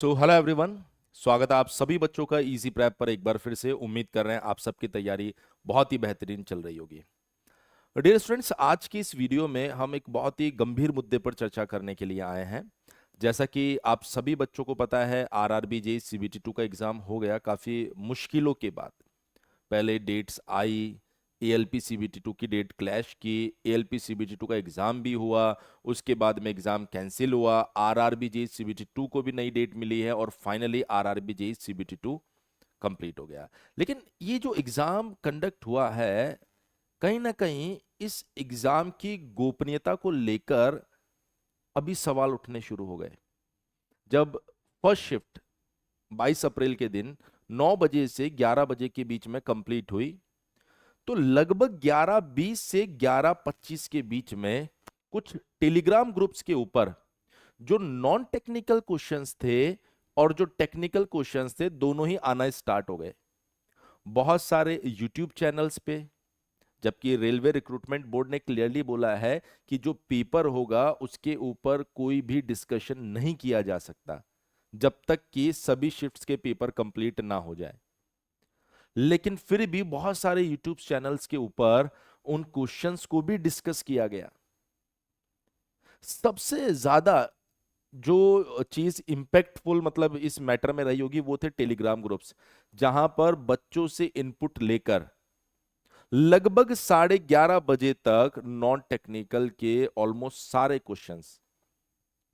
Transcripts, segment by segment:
तो hello everyone, स्वागत है आप सभी बच्चों का इजी प्रैप पर। एक बार फिर से उम्मीद कर रहे हैं आप सबकी तैयारी बहुत ही बेहतरीन चल रही होगी। डियर स्टूडेंट्स, आज की इस वीडियो में हम एक बहुत ही गंभीर मुद्दे पर चर्चा करने के लिए आए हैं। जैसा कि आप सभी बच्चों को पता है, आरआरबी जेईई सीबीटी 2 का एग्जाम हो गया काफ़ी मुश्किलों के बाद। पहले डेट्स आई, एएलपी सीबीटी 2 की डेट क्लैश की, एएलपी सीबीटी 2 का एग्जाम भी हुआ, उसके बाद में एग्जाम कैंसिल हुआ, आरआरबी जेईई सीबीटी 2 को भी नई डेट मिली है और finally RRB JEE CBT 2 complete हो गया। लेकिन ये जो एग्जाम कंडक्ट हुआ है, कहीं ना कहीं इस एग्जाम की गोपनीयता को लेकर अभी सवाल उठने शुरू हो गए। जब फर्स्ट शिफ्ट 22 अप्रैल के दिन 9 बजे से 11 बजे के बीच में कंप्लीट हुई, तो लगभग 11:20 से 11:25 के बीच में कुछ टेलीग्राम ग्रुप्स के ऊपर जो नॉन टेक्निकल क्वेश्चंस थे और जो टेक्निकल क्वेश्चंस थे, दोनों ही आना स्टार्ट हो गए। बहुत सारे यूट्यूब चैनल्स पे, जबकि रेलवे रिक्रूटमेंट बोर्ड ने क्लियरली बोला है कि जो पेपर होगा उसके ऊपर कोई भी डिस्कशन नहीं किया जा सकता जब तक कि सभी शिफ्ट्स के पेपर कंप्लीट ना हो जाए। लेकिन फिर भी बहुत सारे यूट्यूब चैनल्स के ऊपर उन क्वेश्चंस को भी डिस्कस किया गया। सबसे ज्यादा जो चीज इंपैक्टफुल मतलब इस मैटर में रही होगी वो थे टेलीग्राम ग्रुप्स, जहां पर बच्चों से इनपुट लेकर लगभग 11:30 बजे तक नॉन टेक्निकल के ऑलमोस्ट सारे क्वेश्चंस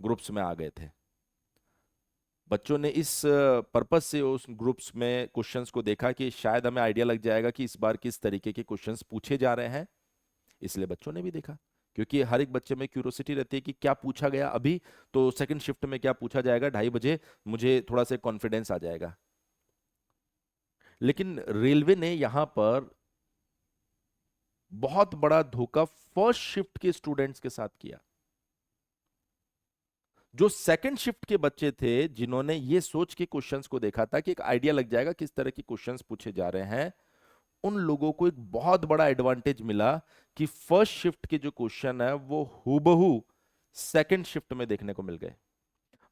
ग्रुप्स में आ गए थे। बच्चों ने इस पर्पस से उस ग्रुप्स में क्वेश्चंस को देखा कि शायद हमें आइडिया लग जाएगा कि इस बार किस तरीके के क्वेश्चंस पूछे जा रहे हैं, इसलिए बच्चों ने भी देखा। क्योंकि हर एक बच्चे में क्यूरोसिटी रहती है कि क्या पूछा गया अभी, तो सेकंड शिफ्ट में क्या पूछा जाएगा 2:30 बजे, मुझे थोड़ा सा कॉन्फिडेंस आ जाएगा। लेकिन रेलवे ने यहां पर बहुत बड़ा धोखा फर्स्ट शिफ्ट के स्टूडेंट्स के साथ किया। जो सेकंड शिफ्ट के बच्चे थे, जिन्होंने ये सोच के क्वेश्चंस को देखा था कि एक आइडिया लग जाएगा किस तरह के क्वेश्चंस पूछे जा रहे हैं, उन लोगों को एक बहुत बड़ा एडवांटेज मिला कि फर्स्ट शिफ्ट के जो क्वेश्चन है वो हूबहू सेकंड शिफ्ट में देखने को मिल गए।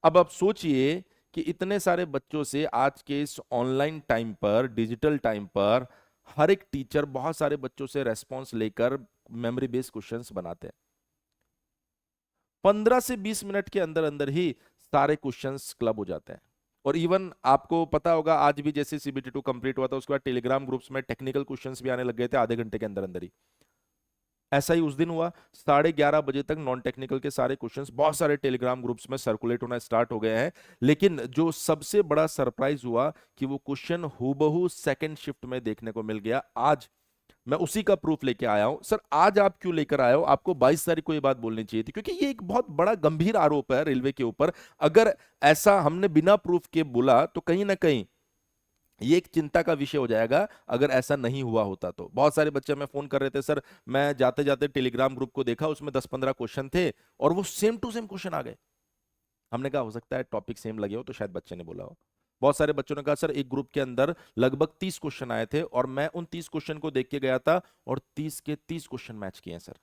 अब आप सोचिए कि इतने सारे बच्चों से आज के इस ऑनलाइन टाइम पर, डिजिटल टाइम पर, हर एक टीचर बहुत सारे बच्चों से रेस्पॉन्स लेकर मेमोरी बेस्ड क्वेश्चंस बनाते हैं। 15 से 20 मिनट के अंदर अंदर ही सारे क्वेश्चंस क्लब हो जाते हैं। और इवन आपको पता होगा, आज भी जैसे सीबीटी 2 कंप्लीट हुआ था उसके बाद टेलीग्राम ग्रुप्स में टेक्निकल क्वेश्चंस भी आने लग गए थे आधे घंटे के अंदर अंदर ही। ऐसा ही उस दिन हुआ, 11:30 बजे तक नॉन टेक्निकल के सारे क्वेश्चंस बहुत सारे टेलीग्राम ग्रुप्स में सर्कुलेट होना स्टार्ट हो गए हैं। लेकिन जो सबसे बड़ा सरप्राइज हुआ कि वो क्वेश्चन हूबहू सेकंड शिफ्ट में देखने को मिल गया। आज मैं उसी का प्रूफ लेके आया हूं। सर, आज आप क्यों लेकर आए हो? आपको 22 तारीख को ये बात बोलनी चाहिए थी, क्योंकि ये एक बहुत बड़ा गंभीर आरोप है रेलवे के ऊपर। अगर ऐसा हमने बिना प्रूफ के बोला तो कहीं ना कहीं ये एक चिंता का विषय हो जाएगा। अगर ऐसा नहीं हुआ होता तो बहुत सारे बच्चे हमें फोन कर रहे थे, सर मैं जाते जाते टेलीग्राम ग्रुप को देखा, उसमें 10-15 क्वेश्चन थे और वो सेम टू सेम क्वेश्चन आ गए। हमने कहा हो सकता है टॉपिक सेम लगे हो, तो शायद बच्चे ने बोला हो। बहुत सारे बच्चों ने कहा सर एक ग्रुप के अंदर लगभग 30 क्वेश्चन आए थे और मैं उन 30 क्वेश्चन को देख के गया था और 30 के 30 क्वेश्चन मैच किए हैं सर।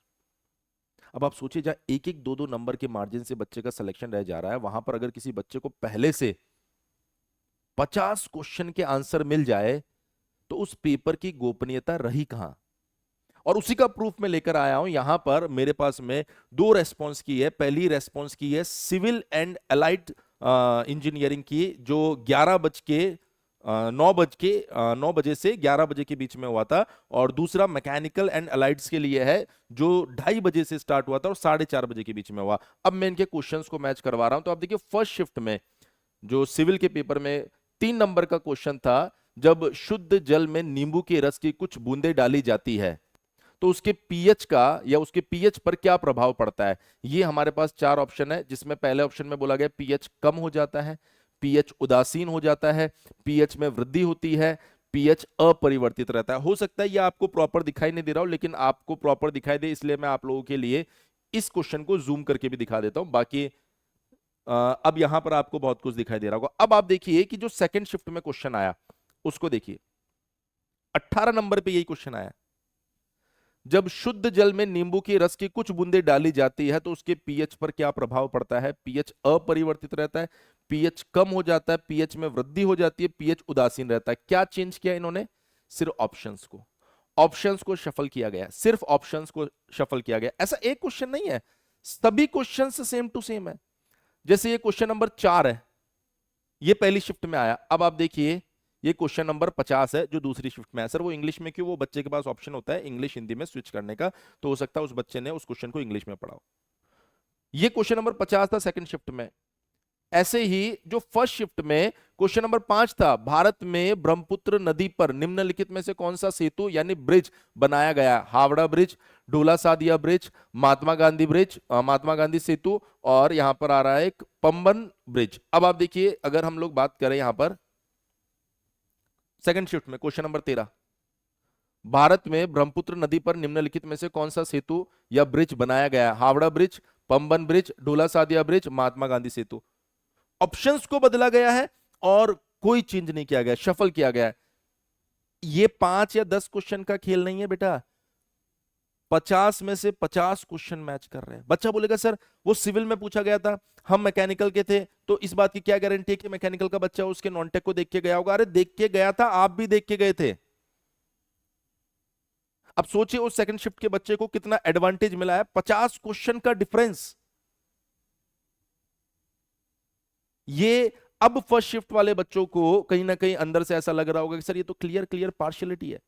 अब आप सोचिए, जहां एक एक दो दो नंबर के मार्जिन से बच्चे का सिलेक्शन रह जा रहा है, वहां पर अगर किसी बच्चे को पहले से 50 क्वेश्चन के आंसर मिल जाए तो उस पेपर की गोपनीयता रही कहां? और उसी का प्रूफ मैं लेकर आया हूं। यहां पर मेरे पास में दो रेस्पॉन्स की है। पहली रेस्पॉन्स की है सिविल एंड अलाइड इंजीनियरिंग की, जो 9 बजे से 11 बजे के बीच में हुआ था। और दूसरा मैकेनिकल एंड अलाइड्स के लिए है, जो 2:30 बजे से स्टार्ट हुआ था और 4:30 बजे के बीच में हुआ। अब मैं इनके क्वेश्चंस को मैच करवा रहा हूं, तो आप देखिए फर्स्ट शिफ्ट में जो सिविल के पेपर में 3 नंबर का क्वेश्चन था, जब शुद्ध जल में नींबू के रस की कुछ बूंदें डाली जाती है तो उसके पीएच का या उसके पीएच पर क्या प्रभाव पड़ता है। ये हमारे पास 4 ऑप्शन है, जिसमें पहले ऑप्शन में बोला गया पीएच कम हो जाता है, पीएच उदासीन हो जाता है, पीएच में वृद्धि होती है, पीएच अपरिवर्तित रहता है। हो सकता है ये आपको प्रॉपर दिखाई नहीं दे रहा हो, लेकिन आपको प्रॉपर दिखाई दे इसलिए मैं आप लोगों के लिए इस क्वेश्चन को जूम करके भी दिखा देता हूं। बाकी अब यहां पर आपको बहुत कुछ दिखाई दे रहा होगा। अब आप देखिए कि जो सेकंड शिफ्ट में क्वेश्चन आया उसको देखिए। 18 नंबर पे यही क्वेश्चन आया, जब शुद्ध जल में नींबू के रस की कुछ बूंदें डाली जाती है तो उसके पीएच पर क्या प्रभाव पड़ता है। पीएच अपरिवर्तित रहता है, पीएच कम हो जाता है, पीएच में वृद्धि हो जाती है, पीएच उदासीन रहता है। क्या चेंज किया इन्होंने? सिर्फ ऑप्शंस को शफल किया गया, सिर्फ ऑप्शंस को शफल किया गया। ऐसा एक क्वेश्चन नहीं है, सभी क्वेश्चंस सेम टू सेम है। जैसे ये क्वेश्चन नंबर 4 है, ये पहली शिफ्ट में आया। अब आप देखिए ये क्वेश्चन नंबर 50 है जो दूसरी शिफ्ट में है। सर वो इंग्लिश में क्यों? वो बच्चे के पास ऑप्शन होता है इंग्लिश हिंदी में स्विच करने का, तो हो सकता है उस बच्चे ने उस क्वेश्चन को इंग्लिश में पढ़ा हो। ये क्वेश्चन नंबर 50 था सेकंड शिफ्ट में। ऐसे ही जो फर्स्ट शिफ्ट में क्वेश्चन नंबर 5 था, भारत में ब्रह्मपुत्र नदी पर निम्नलिखित में से कौन सा सेतु यानी ब्रिज बनाया गया? हावड़ा ब्रिज, ढोला सादिया ब्रिज, महात्मा गांधी ब्रिज, महात्मा गांधी सेतु, और यहां पर आ रहा है एक पंबन ब्रिज। अब आप देखिए अगर हम लोग बात करें यहां पर सेकंड शिफ्ट में क्वेश्चन नंबर 13, भारत में ब्रह्मपुत्र नदी पर निम्नलिखित में से कौन सा सेतु या ब्रिज बनाया गया? हावड़ा ब्रिज, पंबन ब्रिज, ढोला सादिया ब्रिज, महात्मा गांधी सेतु। ऑप्शंस को बदला गया है और कोई चेंज नहीं किया गया, शफल किया गया है। ये 5 या 10 क्वेश्चन का खेल नहीं है बेटा, 50 में से 50 क्वेश्चन मैच कर रहे हैं। बच्चा बोलेगा सर वो सिविल में पूछा गया था, हम मैकेनिकल के थे, तो इस बात की क्या गारंटी है कि मैकेनिकल का बच्चा उसके नॉन टेक को देख के गया होगा? अरे देख के गया था, आप भी देख के गए थे। अब सोचिए उस सेकंड शिफ्ट के बच्चे को कितना एडवांटेज मिला है, 50 क्वेश्चन का डिफरेंस। ये अब फर्स्ट शिफ्ट वाले बच्चों को कहीं ना कहीं अंदर से ऐसा लग रहा होगा कि सर ये तो क्लियर क्लियर पार्शियलिटी है।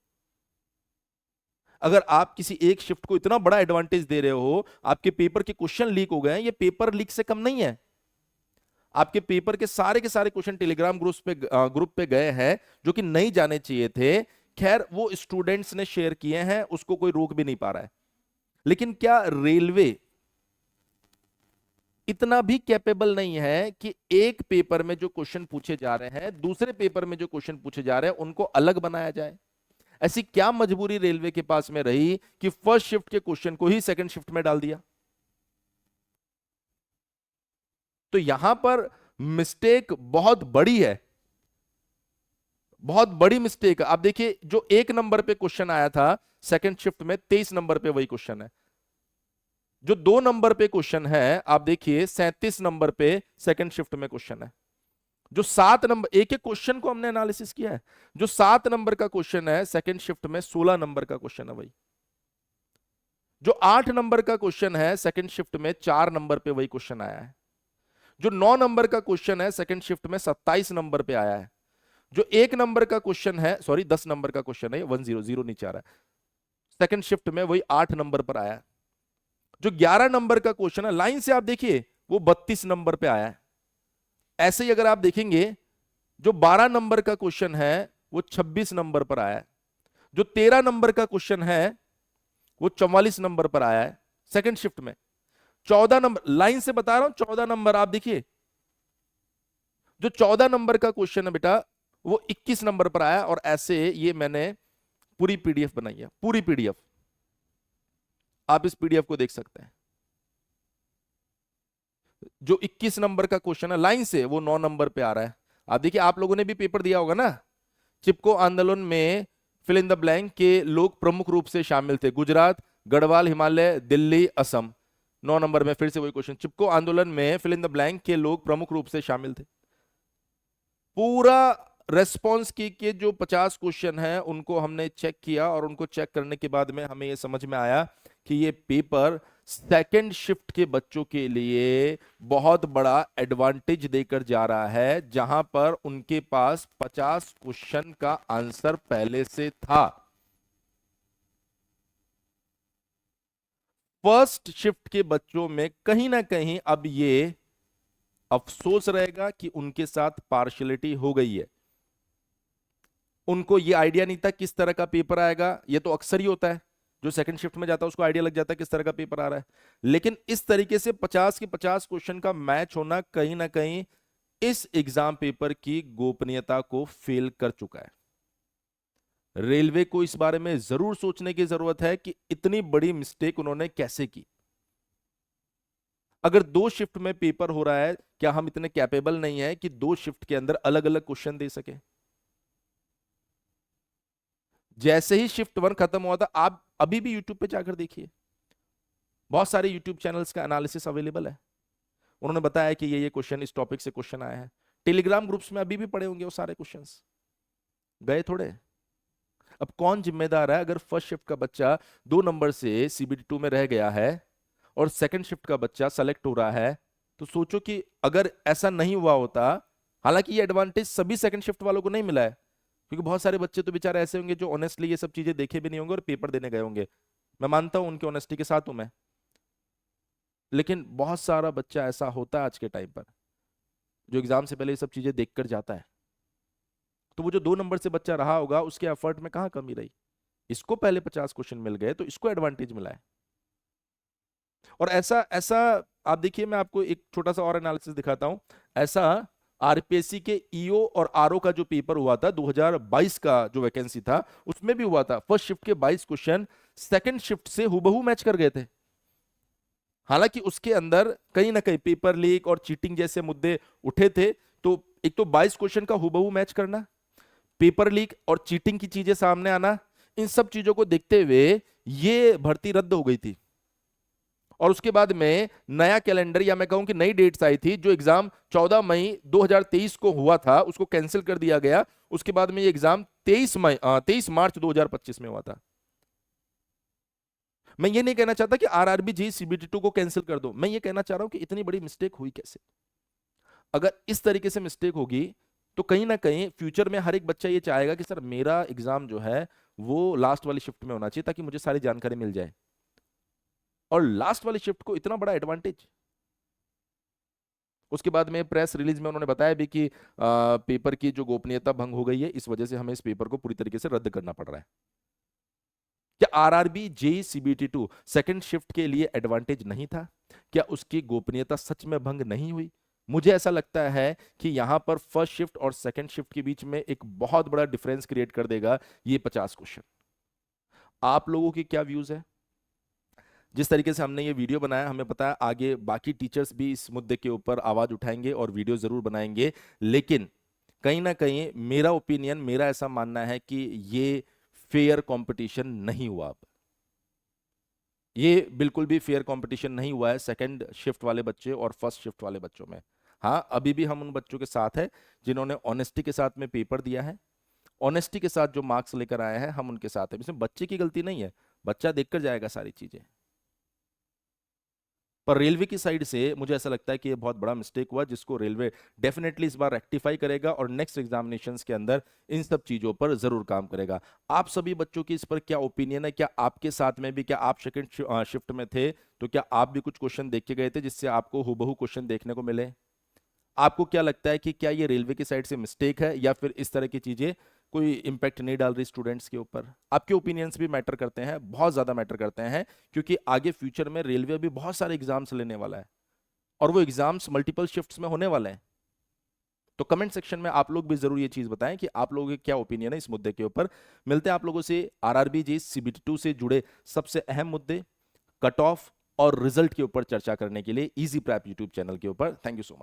अगर आप किसी एक शिफ्ट को इतना बड़ा एडवांटेज दे रहे हो, आपके पेपर के क्वेश्चन लीक हो गए हैं, ये पेपर लीक से कम नहीं है। आपके पेपर के सारे क्वेश्चन टेलीग्राम ग्रुप पे गए हैं जो कि नहीं जाने चाहिए थे। खैर वो स्टूडेंट्स ने शेयर किए हैं, उसको कोई रोक भी नहीं पा रहा है। लेकिन क्या रेलवे इतना भी कैपेबल नहीं है कि एक पेपर में जो क्वेश्चन पूछे जा रहे हैं, दूसरे पेपर में जो क्वेश्चन पूछे जा रहे हैं उनको अलग बनाया जाए? ऐसी क्या मजबूरी रेलवे के पास में रही कि फर्स्ट शिफ्ट के क्वेश्चन को ही सेकंड शिफ्ट में डाल दिया? तो यहां पर मिस्टेक बहुत बड़ी है, बहुत बड़ी मिस्टेक। आप देखिए जो 1 नंबर पे क्वेश्चन आया था सेकंड शिफ्ट में, 23 नंबर पे वही क्वेश्चन है। जो 2 नंबर पे क्वेश्चन है आप देखिए 37 नंबर पे सेकंड शिफ्ट में क्वेश्चन है। जो 7 नंबर, एक एक क्वेश्चन को हमने एनालिसिस किया है। जो 7 नंबर का क्वेश्चन है सेकंड शिफ्ट में 16 नंबर का क्वेश्चन है वही। जो 8 नंबर का क्वेश्चन है सेकंड शिफ्ट में 4 नंबर पे वही क्वेश्चन आया है। जो 9 नंबर का क्वेश्चन है सेकंड शिफ्ट में 27 नंबर पे आया है। जो 1 नंबर का क्वेश्चन है, सॉरी 10 नंबर का क्वेश्चन है, 100 नीचे आ रहा है, सेकंड शिफ्ट में वही 8 नंबर पर आया है। जो 11 नंबर का क्वेश्चन है लाइन से आप देखिए वो 32 नंबर पे आया है। ऐसे ही अगर आप देखेंगे जो 12 नंबर का क्वेश्चन है वो 26 नंबर पर आया है। जो 13 नंबर का क्वेश्चन है वो 44 नंबर पर आया है सेकंड शिफ्ट में। 14 नंबर, लाइन से बता रहा हूं, 14 नंबर आप देखिए, जो 14 नंबर का क्वेश्चन है बेटा वो 21 नंबर पर आया। और ऐसे ये मैंने पूरी पीडीएफ बनाई है, पूरी पीडीएफ, आप इस पीडीएफ को देख सकते हैं। जो 21 नंबर का क्वेश्चन है लाइन से वो 9 नंबर पे आ रहा है। आप देखिए, आप लोगों ने भी पेपर दिया होगा ना, चिपको आंदोलन में फिल इन द ब्लैंक के लोग प्रमुख रूप से शामिल थे, गुजरात, गढ़वाल, हिमालय, दिल्ली, असम। 9 नंबर में फिर से वही क्वेश्चन, चिपको आंदोलन में फिल इन द ब्लैंक के लोग प्रमुख रूप से शामिल थे। पूरा रेस्पॉन्स की के जो 50 क्वेश्चन हैं उनको हमने चेक किया और उनको चेक करने के बाद में हमें ये समझ में आया कि ये पेपर सेकंड शिफ्ट के बच्चों के लिए बहुत बड़ा एडवांटेज देकर जा रहा है, जहां पर उनके पास 50 क्वेश्चन का आंसर पहले से था। फर्स्ट शिफ्ट के बच्चों में कहीं ना कहीं अब ये अफसोस रहेगा कि उनके साथ पार्शियलिटी हो गई है। उनको ये आइडिया नहीं था किस तरह का पेपर आएगा, ये तो अक्सर ही होता है, जो सेकंड शिफ्ट में जाता है उसको आइडिया लग जाता है किस तरह का पेपर आ रहा है। लेकिन इस तरीके से 50 के 50 क्वेश्चन का मैच होना कहीं ना कहीं इस एग्जाम पेपर की गोपनीयता को फेल कर चुका है। रेलवे को इस बारे में जरूर सोचने की जरूरत है कि इतनी बड़ी मिस्टेक उन्होंने कैसे की। अगर 2 शिफ्ट में पेपर हो रहा है, क्या हम इतने कैपेबल नहीं है कि 2 शिफ्ट के अंदर अलग अलग क्वेश्चन दे सके? जैसे ही शिफ्ट 1 खत्म हुआ था, आप अभी भी यूट्यूब पे जाकर देखिए, बहुत सारे यूट्यूब चैनल्स का एनालिसिस अवेलेबल है। उन्होंने बताया कि ये क्वेश्चन इस टॉपिक से क्वेश्चन आया है। टेलीग्राम ग्रुप्स में अभी भी पड़े होंगे वो सारे क्वेश्चंस, गए थोड़े। अब कौन जिम्मेदार है अगर फर्स्ट शिफ्ट का बच्चा 2 नंबर से सीबीटी 2 में रह गया है और सेकंड शिफ्ट का बच्चा सेलेक्ट हो रहा है? तो सोचो कि अगर ऐसा नहीं हुआ होता, हालांकि ये एडवांटेज सभी सेकंड शिफ्ट वालों को नहीं मिला है, क्योंकि बहुत सारे बच्चे तो बेचारे ऐसे होंगे जो ऑनेस्टली ये सब चीजें देखे भी नहीं होंगे और पेपर देने गए होंगे, मैं मानता हूं उनके ऑनेस्टी के साथ हूं मैं। लेकिन बहुत सारा बच्चा ऐसा होता है आज के टाइम पर जो एग्जाम से पहले ये सब चीजें देखकर जाता है। तो वो जो 2 नंबर से बच्चा रहा होगा उसके एफर्ट में कहाँ कमी रही? इसको पहले 50 क्वेश्चन मिल गए तो इसको एडवांटेज मिला है। और ऐसा ऐसा आप देखिए, मैं आपको एक छोटा सा और एनालिसिस दिखाता हूं। ऐसा आरपीएससी के ईओ और आरओ का जो पेपर हुआ था 2022 का जो वैकेंसी था उसमें भी हुआ था। फर्स्ट शिफ्ट के 22 क्वेश्चन सेकंड शिफ्ट से हुबहू मैच कर गए थे। हालांकि उसके अंदर कहीं ना कहीं पेपर लीक और चीटिंग जैसे मुद्दे उठे थे। तो एक तो 22 क्वेश्चन का हुबहू मैच करना, पेपर लीक और चीटिंग की चीजें सामने आना, इन सब चीजों को देखते हुए ये भर्ती रद्द हो गई थी। और उसके बाद में नया कैलेंडर या मैं कहूं कि नई डेट्स आई थी। जो एग्जाम 14 मई 2023 को हुआ था उसको कैंसिल कर दिया गया। उसके बाद में ये एग्जाम 23 मार्च 2025 में हुआ था। मैं ये नहीं कहना चाहता कि आरआरबी जी सीबीटी 2 को कैंसिल कर दो, मैं ये कहना चाह रहा हूं कि इतनी बड़ी मिस्टेक हुई कैसे? अगर इस तरीके से मिस्टेक होगी तो कहीं ना कहीं फ्यूचर में हर एक बच्चा ये चाहेगा कि सर मेरा एग्जाम जो है वो लास्ट वाली शिफ्ट में होना चाहिए ताकि मुझे सारी जानकारी मिल जाए। और लास्ट वाली शिफ्ट को इतना बड़ा एडवांटेज। उसके बाद में प्रेस रिलीज में उन्होंने बताया भी कि पेपर की जो गोपनीयता भंग हो गई है, इस वजह से हमें इस पेपर को पूरी तरीके से रद्द करना पड़ रहा है। क्या RRB JE CBT 2 second shift के लिए एडवांटेज नहीं था? क्या उसकी गोपनीयता सच में भंग नहीं हुई? मुझे ऐसा लगता है कि यहां पर फर्स्ट शिफ्ट और सेकंड शिफ्ट के बीच में एक बहुत बड़ा डिफरेंस क्रिएट कर देगा ये 50 क्वेश्चन। आप लोगों की क्या व्यूज है? जिस तरीके से हमने ये वीडियो बनाया, हमें पता है आगे बाकी टीचर्स भी इस मुद्दे के ऊपर आवाज उठाएंगे और वीडियो जरूर बनाएंगे। लेकिन कहीं ना कहीं मेरा ओपिनियन, मेरा ऐसा मानना है कि ये फेयर कंपटीशन नहीं हुआ। अब ये बिल्कुल भी फेयर कंपटीशन नहीं हुआ है सेकंड शिफ्ट वाले बच्चे और फर्स्ट शिफ्ट वाले बच्चों में। हाँ, अभी भी हम उन बच्चों के साथ हैं जिन्होंने ऑनेस्टी के साथ में पेपर दिया है, ऑनेस्टी के साथ जो मार्क्स लेकर आए हैं, हम उनके साथ हैं। इसमें बच्चे की गलती नहीं है, बच्चा देखकर जाएगा सारी चीजें। पर रेलवे की साइड से मुझे ऐसा लगता है कि ये बहुत बड़ा मिस्टेक हुआ, जिसको रेलवे डेफिनेटली इस बार रेक्टिफाई करेगा और नेक्स्ट एग्जामिनेशंस के अंदर इन सब चीजों पर जरूर काम करेगा। आप सभी बच्चों की इस पर क्या ओपिनियन है? क्या आपके साथ में भी, क्या आप सेकंड शिफ्ट में थे तो क्या आप भी कुछ क्वेश्चन देख के गए थे जिससे आपको हूबहू क्वेश्चन देखने को मिले? आपको क्या लगता है कि क्या ये रेलवे की साइड से मिस्टेक है या फिर इस तरह की चीजें कोई इंपैक्ट नहीं डाल रही स्टूडेंट्स के ऊपर? आपके ओपिनियंस भी मैटर करते हैं, बहुत ज्यादा मैटर करते हैं, क्योंकि आगे फ्यूचर में रेलवे भी बहुत सारे एग्जाम्स लेने वाला है और वो एग्जाम्स मल्टीपल शिफ्ट्स में होने वाले हैं। तो कमेंट सेक्शन में आप लोग भी जरूर ये चीज बताएं कि आप लोगों के क्या ओपिनियन है इस मुद्दे के ऊपर। मिलते हैं आप लोगों से आरआरबी जी सीबीटी 2 से जुड़े सबसे अहम मुद्दे, कट ऑफ और रिजल्ट के ऊपर चर्चा करने के लिए इजी प्रैप यूट्यूब चैनल के ऊपर। Thank you so much.